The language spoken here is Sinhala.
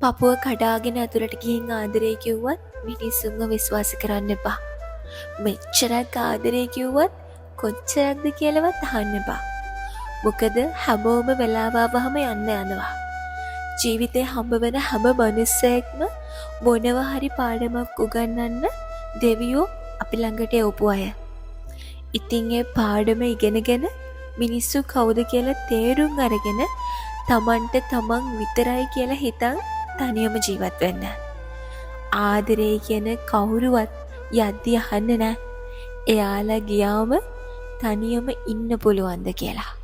පපුව කඩාගෙන ඇතුළට ගිහින් ආදරේ කිව්වත් මිනිස්සුන්ව විශ්වාස කරන්න එපා. මෙච්චරක් ආදරේ කිව්වත් කොච්චරක්ද කියලාවත් අහන්න එපා. මොකද හැමෝම වෙලාව ආවහම යන්න යනවා. ජීවිතේ හම්බ වෙන හැම මිනිස්සෙක්ම මොනවා හරි පාඩමක් උගන්වන්න දෙවියෝ අපි ළඟට එවපු අය. ඉතින් ඒ පාඩම ඉගෙනගෙන මිනිස්සු කවුද කියලා තේරුම් අරගෙන තමන්ට තමන් විතරයි කියලා හිතන් තනියම ජීවත් වෙන්න. ආදරේ කියන කවුරුවත් යද්දි අහන්න නෑ එයාලා ගියාම තනියම ඉන්න පුළුවන්ද කියලා.